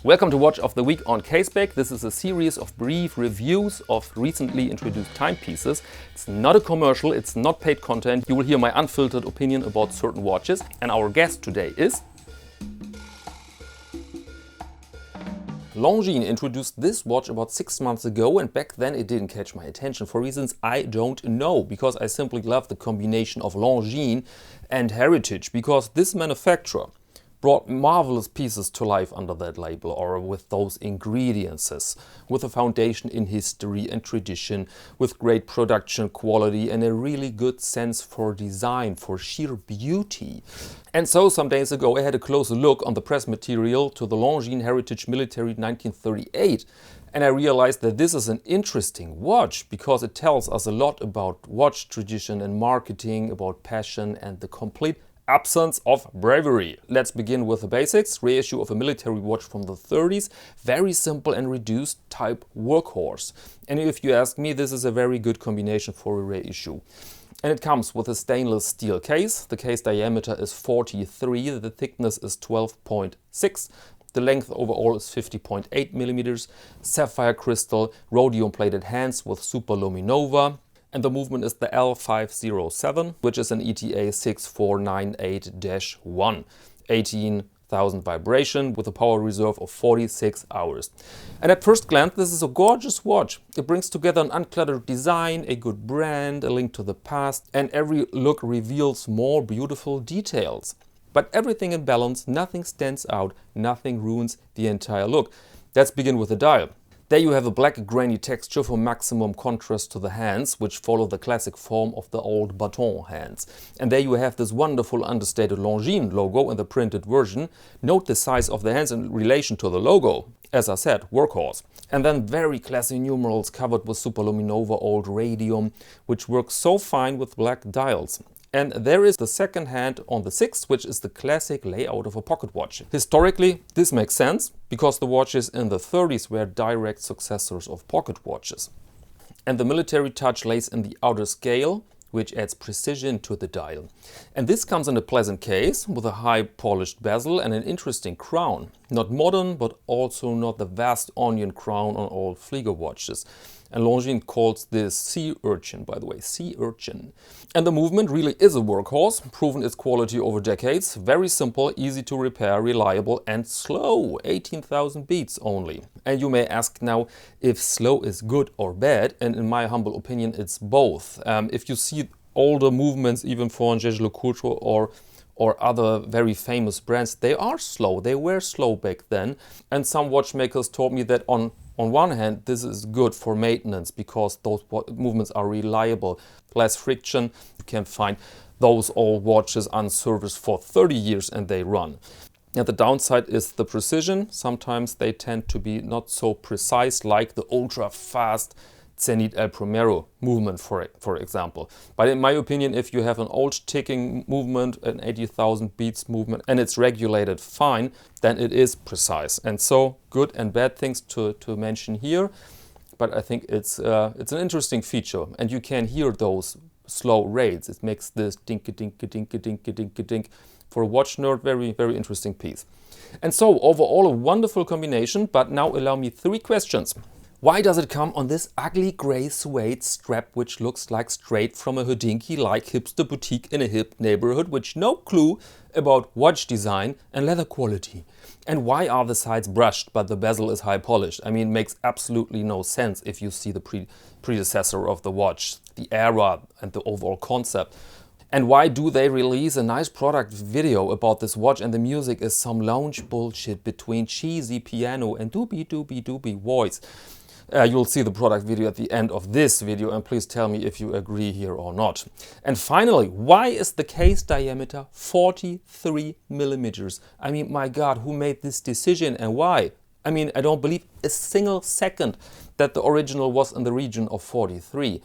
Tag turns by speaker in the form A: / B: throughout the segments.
A: Welcome to Watch of the Week on Caseback. This is a series of brief reviews of recently introduced timepieces. It's not a commercial, it's not paid content. You will hear my unfiltered opinion about certain watches. And our guest today is... Longines introduced this watch about 6 months ago, and back then it didn't catch my attention for reasons I don't know, because I simply love the combination of Longines and heritage, because this manufacturer brought marvelous pieces to life under that label, or with those ingredients, with a foundation in history and tradition, with great production quality and a really good sense for design, for sheer beauty. And so some days ago I had a closer look on the press material to the Longines Heritage Military 1938, and I realized that this is an interesting watch because it tells us a lot about watch tradition and marketing, about passion and the complete absence of bravery. Let's begin with the basics. Reissue of a military watch from the 30s. Very simple and reduced type workhorse. And if you ask me, this is a very good combination for a reissue. And it comes with a stainless steel case. The case diameter is 43, the thickness is 12.6. The length overall is 50.8 millimeters. Sapphire crystal, rhodium plated hands with super luminova. And the movement is the L507, which is an ETA 6498-1. 18,000 vibration with a power reserve of 46 hours. And at first glance, this is a gorgeous watch. It brings together an uncluttered design, a good brand, a link to the past, and every look reveals more beautiful details. But everything in balance, nothing stands out, nothing ruins the entire look. Let's begin with the dial. There you have a black grainy texture for maximum contrast to the hands, which follow the classic form of the old baton hands. And there you have this wonderful understated Longines logo in the printed version. Note the size of the hands in relation to the logo. As I said, workhorse. And then very classy numerals covered with superluminova old radium, which works so fine with black dials. And there is the second hand on the 6th, which is the classic layout of a pocket watch. Historically, this makes sense, because the watches in the 30s were direct successors of pocket watches. And the military touch lays in the outer scale, which adds precision to the dial. And this comes in a pleasant case, with a high polished bezel and an interesting crown. Not modern, but also not the vast onion crown on old Flieger watches. And Longines calls this sea urchin, by the way, sea urchin. And the movement really is a workhorse, proven its quality over decades. Very simple, easy to repair, reliable and slow, 18,000 beats only. And you may ask now if slow is good or bad, and in my humble opinion it's both. If you see older movements, even for Jaeger-LeCoultre or other very famous brands, they are slow, they were slow back then. And some watchmakers told me that on one hand, this is good for maintenance because those movements are reliable, less friction. You can find those old watches unserviced for 30 years and they run. And the downside is the precision. Sometimes they tend to be not so precise, like the ultra-fast Zenit El Primero movement, for example. But in my opinion, if you have an old ticking movement, an 80,000 beats movement, and it's regulated fine, then it is precise. And so, good and bad things to mention here. But I think it's an interesting feature. And you can hear those slow rates. It makes this dink-a-dink-a-dink-a-dink-a-dink-a-dink. For a watch nerd, very, very interesting piece. And so, overall, a wonderful combination. But now allow me 3 questions. Why does it come on this ugly grey suede strap, which looks like straight from a Hodinkee-like hipster boutique in a hip neighborhood, with no clue about watch design and leather quality? And why are the sides brushed but the bezel is high polished? I mean, it makes absolutely no sense if you see the predecessor of the watch, the era and the overall concept. And why do they release a nice product video about this watch and the music is some lounge bullshit between cheesy piano and doobie voice? You'll see the product video at the end of this video, and please tell me if you agree here or not. And finally, why is the case diameter 43 millimeters? I mean, my God, who made this decision and why? I mean, I don't believe a single second that the original was in the region of 43.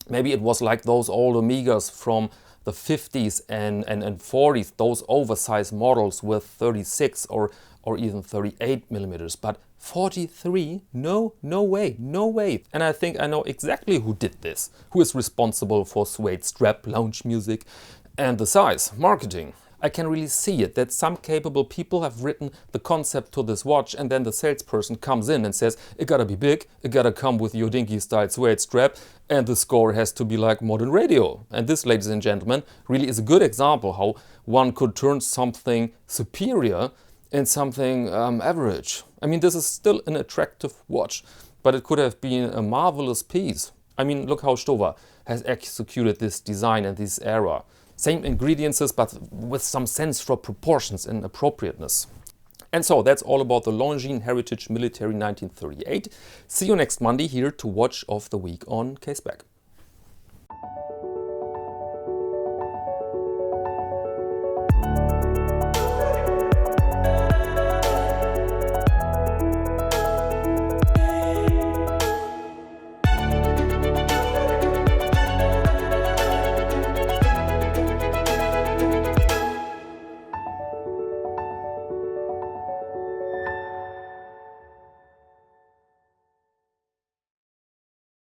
A: Maybe it was like those old Omegas from the 50s and 40s, those oversized models with 36 or even 38 millimeters. But 43? No way. And I think I know exactly who did this, who is responsible for suede strap, lounge music and the size, marketing. I can really see it, that some capable people have written the concept to this watch, and then the salesperson comes in and says, it gotta be big, it gotta come with your dinky style suede strap, and the score has to be like modern radio. And this, ladies and gentlemen, really is a good example how one could turn something superior in something average. I mean, this is still an attractive watch, but it could have been a marvelous piece. I mean, look how Stover has executed this design and this era. Same ingredients, but with some sense for proportions and appropriateness. And so that's all about the Longines Heritage Military 1938. See you next Monday here to Watch of the Week on Caseback.